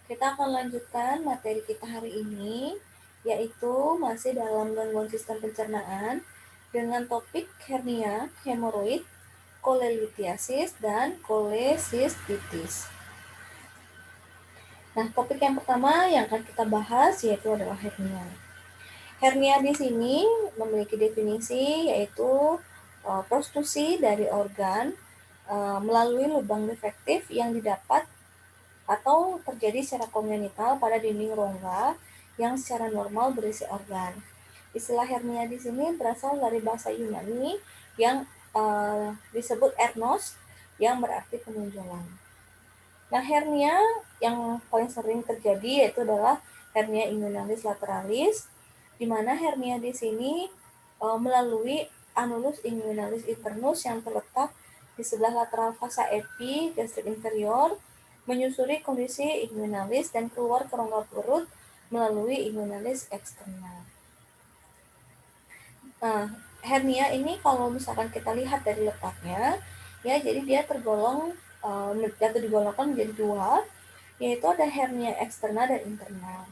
Kita akan lanjutkan materi kita hari ini, yaitu masih dalam gangguan sistem pencernaan dengan topik hernia, hemoroid, kolelithiasis, dan kolesistitis. Nah, topik yang pertama yang akan kita bahas yaitu adalah hernia. Hernia di sini memiliki definisi yaitu prostruksi dari organ melalui lubang defektif yang didapat atau terjadi secara kongenital pada dinding rongga yang secara normal berisi organ. Istilah hernia di sini berasal dari bahasa Yunani yang disebut ernos yang berarti penonjolan. Nah, hernia yang paling sering terjadi yaitu adalah hernia inguinalis lateralis, di mana hernia di sini melalui anulus inguinalis internus yang terletak di sebelah lateral fasa epi gastrik inferior, menyusuri kondisi inguinalis dan keluar ke rongga perut melalui inguinalis eksternal. Nah, hernia ini kalau misalkan kita lihat dari letaknya, ya jadi dia tergolong atau digolongkan menjadi dua, yaitu ada hernia eksterna dan internal.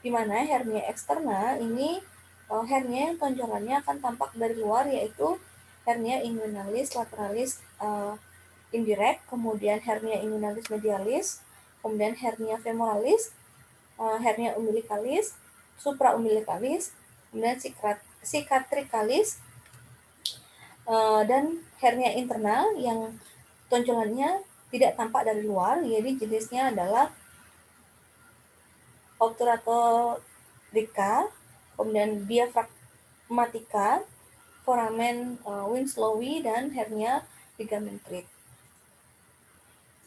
Di mana hernia eksterna ini hernia yang tonjolannya akan tampak dari luar, yaitu hernia inguinalis lateralis indirect, kemudian hernia inguinalis medialis, kemudian hernia femoralis, hernia umbilicalis, supraumbilicalis, kemudian cicatricalis, dan hernia internal yang tonjolannya tidak tampak dari luar, jadi jenisnya adalah obturatorica, kemudian diafragmatica, foramen Winslowi, dan hernia ligamentrid.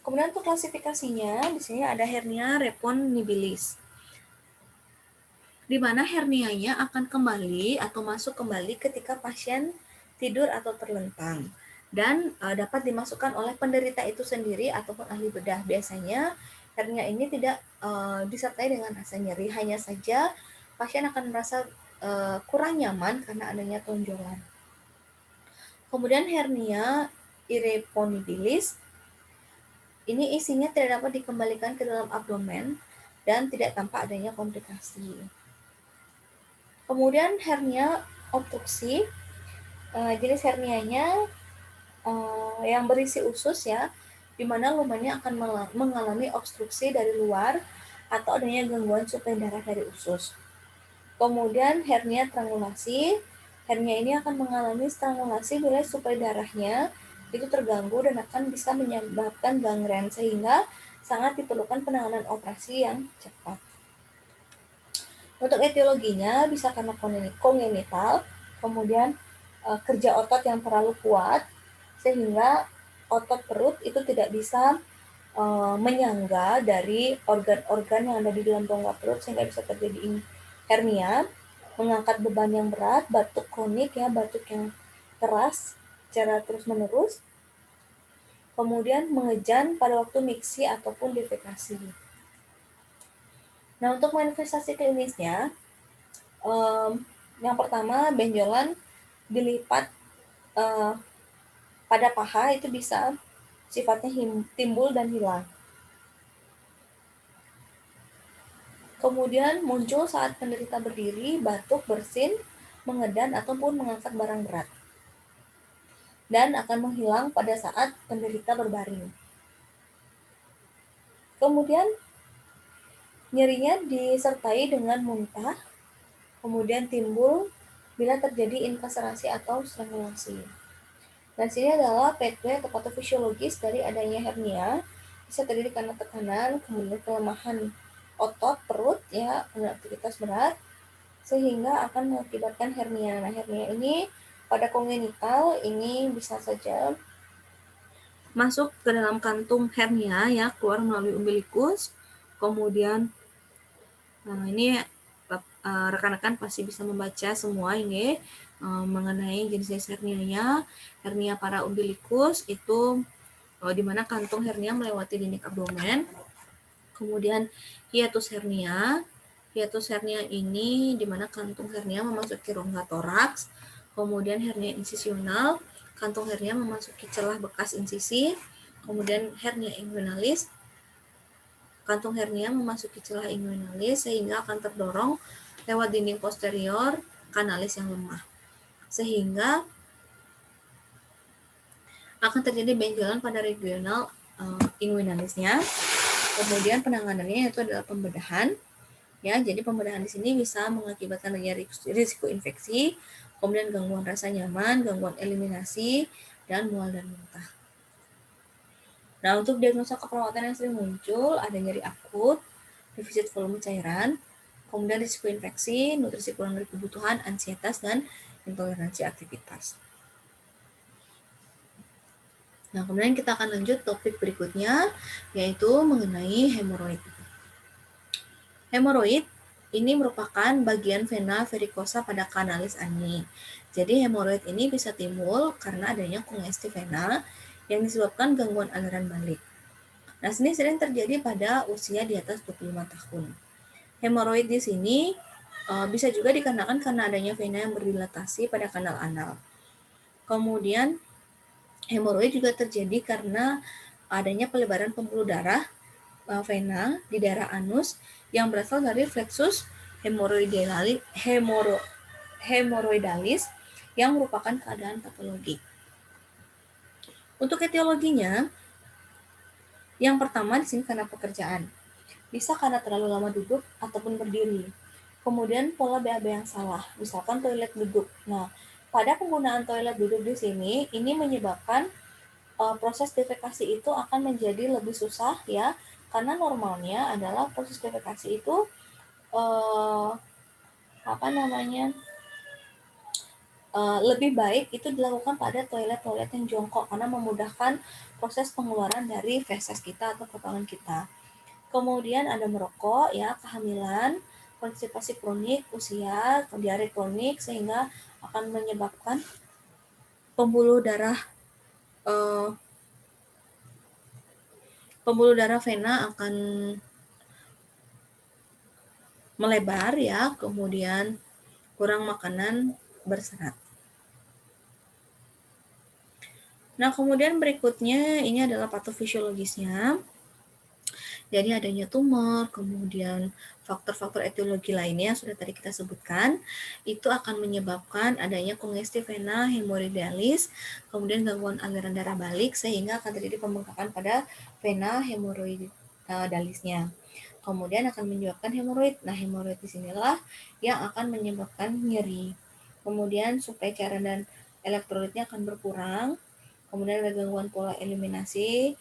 Kemudian untuk klasifikasinya, di sini ada hernia reponibilis, di mana hernianya akan kembali atau masuk kembali ketika pasien tidur atau terlentang dan dapat dimasukkan oleh penderita itu sendiri ataupun ahli bedah. Biasanya hernia ini tidak disertai dengan rasa nyeri, hanya saja pasien akan merasa kurang nyaman karena adanya tonjolan. Kemudian hernia irreponibilis, ini isinya tidak dapat dikembalikan ke dalam abdomen dan tidak tampak adanya komplikasi. Kemudian hernia obstruksi, jenis hernianya yang berisi usus ya, di mana lumannya akan mengalami obstruksi dari luar atau adanya gangguan suplai darah dari usus. Kemudian hernia strangulasi, hernia ini akan mengalami strangulasi bila suplai darahnya itu terganggu dan akan bisa menyebabkan gangren, sehingga sangat diperlukan penanganan operasi yang cepat. Untuk etiologinya bisa karena kongenital, kemudian kerja otot yang terlalu kuat sehingga otot perut itu tidak bisa menyangga dari organ-organ yang ada di dalam rongga perut sehingga bisa terjadi hernia, mengangkat beban yang berat, batuk kronik ya, batuk yang keras secara terus-menerus, kemudian mengejan pada waktu miksi ataupun defekasi. Nah, untuk manifestasi klinisnya, yang pertama benjolan dilipat pada paha itu bisa sifatnya timbul dan hilang. Kemudian muncul saat penderita berdiri, batuk, bersin, mengedan, ataupun mengangkat barang berat. Dan akan menghilang pada saat penderita berbaring. Kemudian nyerinya disertai dengan muntah, kemudian timbul bila terjadi inkaserasi atau strangulasi. Dan sini adalah pathway atau patofisiologis dari adanya hernia, bisa terjadi karena tekanan, kemudian kelemahan otot perut ya, karena aktivitas berat, sehingga akan mengakibatkan hernia. Nah, hernia ini pada kongenital ini bisa saja masuk ke dalam kantung hernia ya, keluar melalui umbilikus. Kemudian ini rekan-rekan pasti bisa membaca semua ini mengenai jenis hernianya. Hernia para umbilikus itu di mana kantung hernia melewati dinding abdomen. Kemudian hiatus hernia. Hiatus hernia ini di mana kantung hernia memasuki rongga toraks. Kemudian hernia insisional, kantung hernia memasuki celah bekas insisi. Kemudian hernia inguinalis, kantung hernia memasuki celah inguinalis sehingga akan terdorong lewat dinding posterior kanalis yang lemah. Sehingga akan terjadi benjolan pada regional inguinalisnya. Kemudian penanganannya itu adalah pembedahan. Ya, jadi pembedahan di sini bisa mengakibatkan risiko infeksi, kemudian gangguan rasa nyaman, gangguan eliminasi, dan mual dan muntah. Nah, untuk diagnosa keperawatan yang sering muncul ada nyeri akut, defisit volume cairan, kemudian risiko infeksi, nutrisi kurang dari kebutuhan, ansietas, dan intoleransi aktivitas. Nah, kemudian kita akan lanjut topik berikutnya, yaitu mengenai hemoroid. Hemoroid ini merupakan bagian vena varikosa pada kanalis ani. Jadi hemoroid ini bisa timbul karena adanya kongestif vena yang disebabkan gangguan aliran balik. Nah, ini sering terjadi pada usia di atas 25 tahun. Hemoroid di sini bisa juga dikarenakan karena adanya vena yang berdilatasi pada kanal anal. Kemudian hemoroid juga terjadi karena adanya pelebaran pembuluh darah vena di daerah anus yang berasal dari flexus hemoroidalis yang merupakan keadaan patologi. Untuk etiologinya, yang pertama di sini karena pekerjaan. Bisa karena terlalu lama duduk ataupun berdiri. Kemudian pola BAB yang salah, misalkan toilet duduk. Nah, pada penggunaan toilet duduk di sini, ini menyebabkan proses defekasi itu akan menjadi lebih susah ya, karena normalnya adalah proses defekasi itu lebih baik itu dilakukan pada toilet-toilet yang jongkok karena memudahkan proses pengeluaran dari feses kita atau kotoran kita. Kemudian ada merokok ya, kehamilan, konstipasi kronik, usia, diare kronik sehingga akan menyebabkan pembuluh darah vena akan melebar ya, kemudian kurang makanan berserat. Nah, kemudian berikutnya ini adalah patofisiologisnya. Jadi adanya tumor, kemudian faktor-faktor etiologi lainnya yang sudah tadi kita sebutkan, itu akan menyebabkan adanya kongestif vena hemoroidalis, kemudian gangguan aliran darah balik, sehingga akan terjadi pembengkakan pada vena hemoroidalisnya. Kemudian akan menyebabkan hemoroid. Nah, hemoroid di sinilah yang akan menyebabkan nyeri. Kemudian suplai cairan dan elektrolitnya akan berkurang. Kemudian ada gangguan pola eliminasi,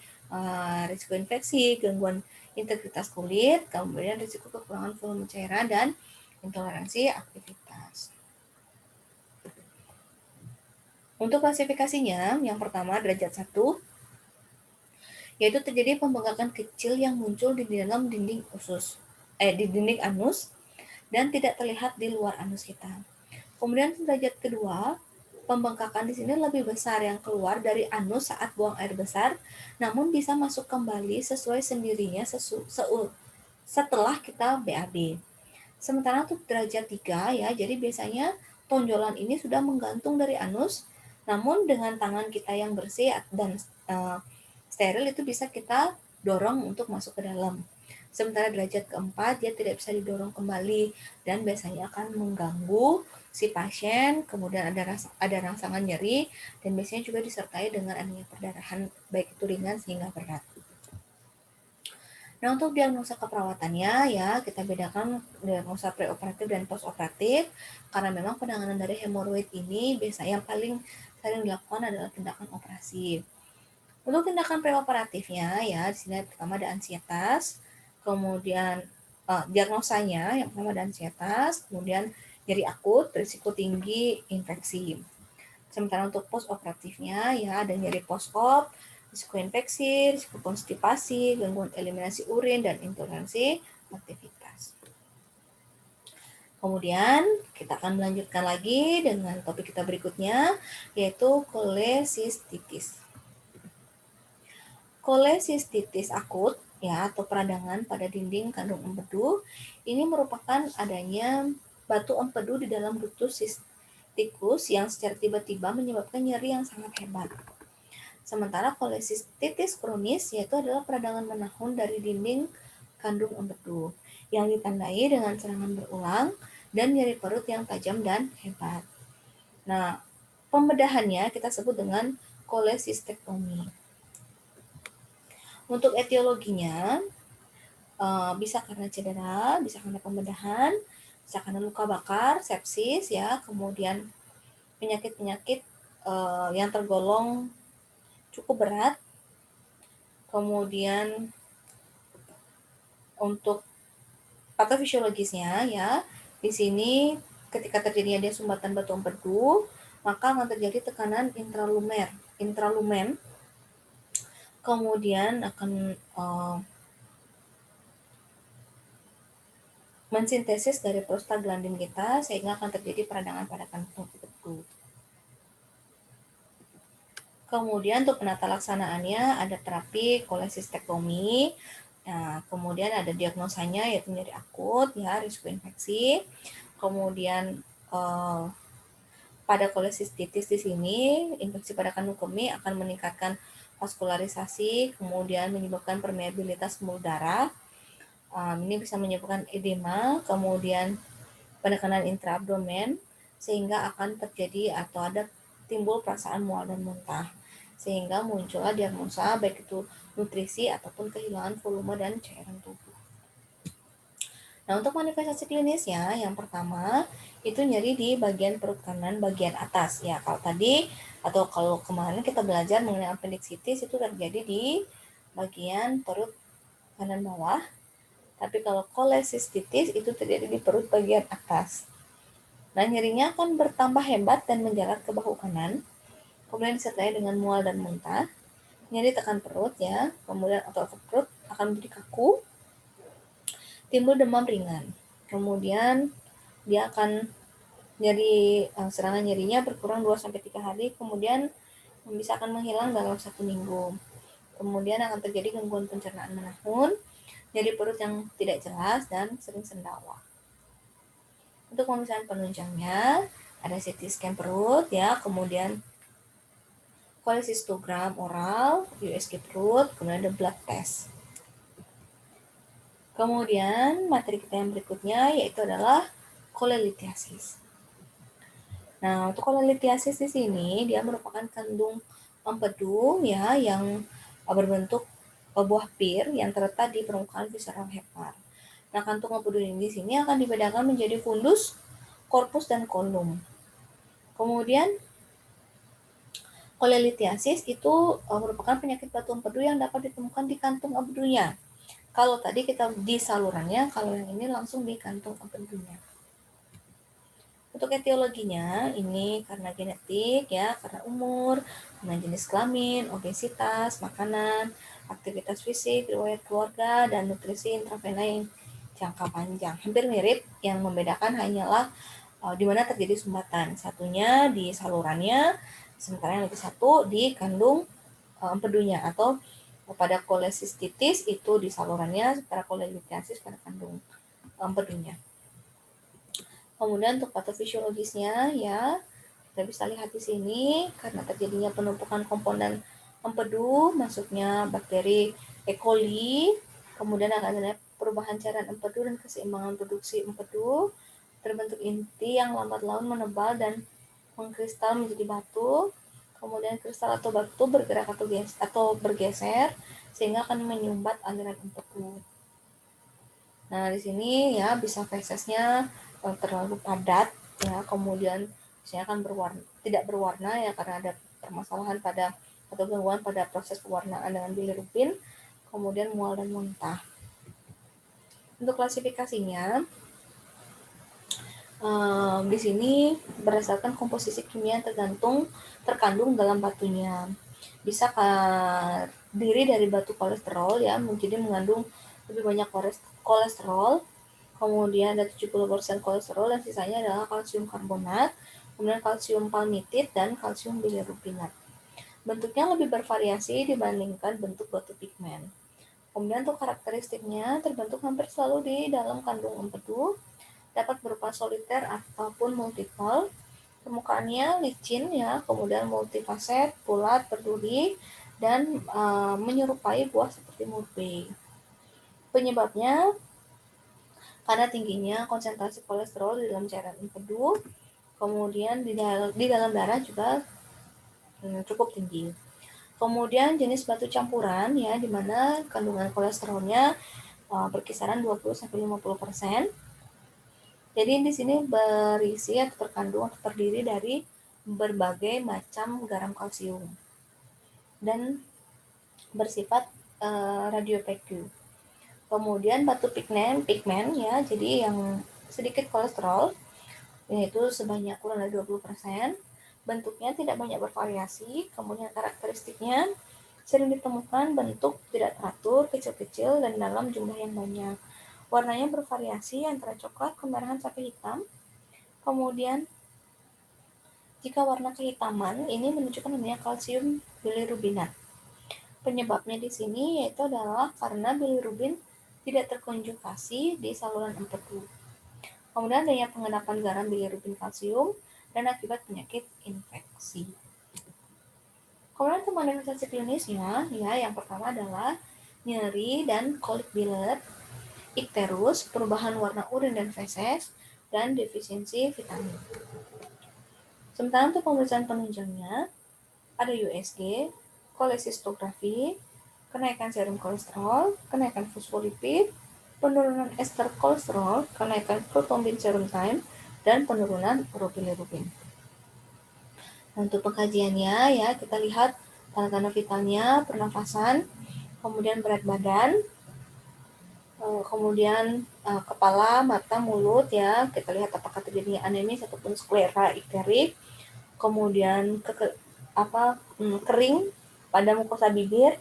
risiko infeksi, gangguan integritas kulit, kemudian risiko kekurangan volume cairan, dan intoleransi aktivitas. Untuk klasifikasinya, yang pertama derajat 1, yaitu terjadi pembengkakan kecil yang muncul di dalam dinding di dinding anus dan tidak terlihat di luar anus kita. Kemudian derajat kedua, pembengkakan di sini lebih besar yang keluar dari anus saat buang air besar, namun bisa masuk kembali sesuai sendirinya setelah kita BAB. Sementara untuk derajat 3 ya, jadi biasanya tonjolan ini sudah menggantung dari anus, namun dengan tangan kita yang bersih dan steril itu bisa kita dorong untuk masuk ke dalam. Sementara derajat keempat dia tidak bisa didorong kembali dan biasanya akan mengganggu si pasien, kemudian ada rangsangan nyeri dan biasanya juga disertai dengan adanya perdarahan baik itu ringan sehingga berat. Nah, untuk diagnosa keperawatannya ya kita bedakan diagnosa preoperatif dan postoperatif karena memang penanganan dari hemoroid ini biasanya yang paling sering dilakukan adalah tindakan operasi. Untuk tindakan preoperatifnya ya di sini pertama ada ansietas, kemudian diagnosanya yang pertama ada ansietas, kemudian nyeri akut, risiko tinggi infeksi. Sementara untuk postoperatifnya ya ada nyeri post-op, risiko infeksi, risiko konstipasi, gangguan eliminasi urin, dan intoleransi aktivitas. Kemudian kita akan melanjutkan lagi dengan topik kita berikutnya yaitu kolesistitis. Kolesistitis akut ya atau peradangan pada dinding kandung empedu ini merupakan adanya batu empedu di dalam ductus cysticus yang secara tiba-tiba menyebabkan nyeri yang sangat hebat. Sementara kolesistitis kronis yaitu adalah peradangan menahun dari dinding kandung empedu yang ditandai dengan serangan berulang dan nyeri perut yang tajam dan hebat. Nah, pembedahannya kita sebut dengan kolesistektomi. Untuk etiologinya, bisa karena cedera, bisa karena pembedahan, bisa karena luka bakar, sepsis ya, kemudian penyakit-penyakit yang tergolong cukup berat. Kemudian untuk patofisiologisnya ya, di sini ketika terjadinya dia sumbatan batu empedu, maka akan terjadi tekanan intralumen, kemudian akan mensintesis dari prostaglandin kita sehingga akan terjadi peradangan pada kantung empedu. Kemudian untuk penata laksanaannya ada terapi kolesistektomi. Nah, kemudian ada diagnosanya yaitu nyeri akut ya, risiko infeksi. Kemudian pada kolesistitis di sini infeksi pada kandung kemih akan meningkatkan vaskularisasi, kemudian menyebabkan permeabilitas pembuluh darah. Ini bisa menyebabkan edema, kemudian penekanan intraabdomen sehingga akan terjadi atau ada timbul perasaan mual dan muntah, sehingga muncullah diagnosa baik itu nutrisi ataupun kehilangan volume dan cairan tubuh. Nah, untuk manifestasi klinisnya, yang pertama itu nyeri di bagian perut kanan bagian atas. Ya, kalau tadi atau kalau kemarin kita belajar mengenai appendicitis itu terjadi di bagian perut kanan bawah. Tapi kalau kolesistitis itu terjadi di perut bagian atas. Nah, nyerinya akan bertambah hebat dan menjalar ke bahu kanan. Kemudian disertai dengan mual dan muntah. Nyeri tekan perut ya, kemudian otot perut akan menjadi kaku. Timbul demam ringan. Kemudian dia akan serangan nyerinya berkurang 2-3 hari, kemudian bisa akan menghilang dalam 1 minggu. Kemudian akan terjadi gangguan pencernaan menahun, nyeri perut yang tidak jelas, dan sering sendawa. Untuk pemeriksaan penunjangnya, ada CT scan perut ya, kemudian kolesistogram oral, USG perut, kemudian ada blood test. Kemudian materi kita yang berikutnya yaitu adalah kolelithiasis. Nah, untuk kolelithiasis di sini dia merupakan kandung empedu ya yang berbentuk buah pir yang terletak di permukaan visceral hepar. Nah, kantung empedu ini di sini akan dibedakan menjadi fundus, korpus, dan kolum. Kemudian kolelithiasis itu merupakan penyakit batu empedu yang dapat ditemukan di kantung empedunya. Kalau tadi kita di salurannya, kalau yang ini langsung di kantung empedunya. Untuk etiologinya, ini karena genetik ya, karena umur, karena jenis kelamin, obesitas, makanan, aktivitas fisik, riwayat keluarga, dan nutrisi intravena yang jangka panjang. Hampir mirip, yang membedakan hanyalah di mana terjadi sumbatan. Satunya di salurannya, sementara yang lebih satu di kandung empedunya, atau pada kolesistitis itu di salurannya, sementara kolelithiasis pada kandung empedunya. Kemudian untuk patofisiologisnya ya, kita bisa lihat di sini karena terjadinya penumpukan komponen empedu, masuknya bakteri E. coli, kemudian akan ada perubahan cairan empedu dan keseimbangan produksi empedu, terbentuk inti yang lambat laun menebal dan mengkristal menjadi batu, kemudian kristal atau batu bergerak atau bergeser sehingga akan menyumbat aliran empedu. Nah, di sini ya bisa fesesnya terlalu padat ya, kemudian biasanya akan tidak berwarna ya karena ada permasalahan pada atau gangguan pada proses pewarnaan dengan bilirubin, kemudian mual dan muntah. Untuk klasifikasinya di sini berdasarkan komposisi kimia terkandung dalam batunya. Bisa terdiri dari batu kolesterol ya, jadi mengandung lebih banyak kolesterol, kemudian ada 70% kolesterol dan sisanya adalah kalsium karbonat, kemudian kalsium palmitit dan kalsium bilirubinat. Bentuknya lebih bervariasi dibandingkan bentuk batu pigmen. Kemudian untuk karakteristiknya terbentuk hampir selalu di dalam kandung empedu, dapat berupa soliter ataupun multiple. Permukaannya licin ya, kemudian multifaset, bulat, berduri, dan menyerupai buah seperti murbe. Penyebabnya karena tingginya konsentrasi kolesterol di dalam cairan empedu, kemudian di dalam darah juga cukup tinggi. Kemudian jenis batu campuran ya, di mana kandungan kolesterolnya berkisaran 20-50%. Jadi di sini berisi atau terkandung atau terdiri dari berbagai macam garam kalsium dan bersifat radioaktif. Kemudian batu pigmen ya, jadi yang sedikit kolesterol, yaitu sebanyak kurang dari 20%. Bentuknya tidak banyak bervariasi, kemudian karakteristiknya sering ditemukan bentuk tidak teratur, kecil-kecil, dan dalam jumlah yang banyak. Warnanya bervariasi antara coklat, kemerahan, sampai hitam. Kemudian, jika warna kehitaman, ini menunjukkan adanya kalsium bilirubinat. Penyebabnya di sini yaitu adalah karena bilirubin tidak terkonjugasi di saluran empedu. Kemudian adanya pengendapan garam bilirubin kalsium dan akibat penyakit infeksi. Kemudian untuk manifestasi klinisnya, ya yang pertama adalah nyeri dan kolik bilet, ikterus, perubahan warna urin dan feses, dan defisiensi vitamin. Sementara untuk pemeriksaan penunjangnya, ada USG, kolesistografi, kenaikan serum kolesterol, kenaikan fosfolipid, penurunan ester kolesterol, kenaikan prothrombin serum time, dan penurunan urobilirubin. Nah, untuk pengkajiannya ya kita lihat tanda-tanda vitalnya, pernafasan, kemudian berat badan, kemudian kepala, mata, mulut ya kita lihat apakah terjadi anemis ataupun sklera ikterik, kemudian kering pada mukosa bibir,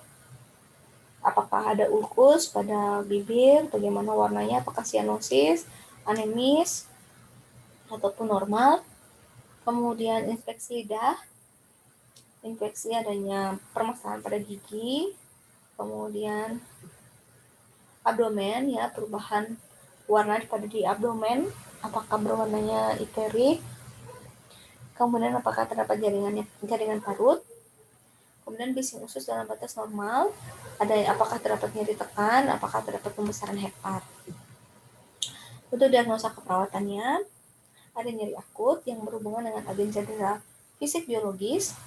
apakah ada ulkus pada bibir, bagaimana warnanya, apakah sianosis, anemis, ataupun normal. Kemudian inspeksi lidah, infeksi adanya permasalahan pada gigi, kemudian abdomen ya, perubahan warna pada di abdomen, apakah berwarnanya iterik, kemudian apakah terdapat jaringan parut, kemudian bising usus dalam batas normal, apakah terdapat nyeri tekan, apakah terdapat pembesaran hepat. Untuk diagnosa keperawatannya, ada nyeri akut yang berhubungan dengan agen cedera fisik biologis,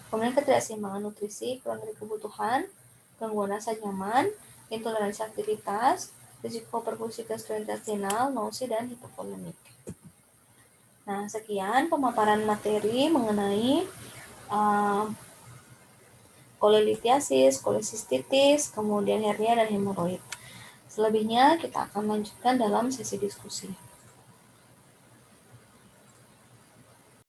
kemudian ketidakseimbangan nutrisi, kurang dari kebutuhan, gangguan rasa nyaman, intoleransi aktivitas, risiko perfusi gastrointestinal, nausea, dan hipovolemik. Nah, sekian pemaparan materi mengenai kolelithiasis, kolesistitis, kemudian hernia dan hemoroid. Selebihnya kita akan lanjutkan dalam sesi diskusi.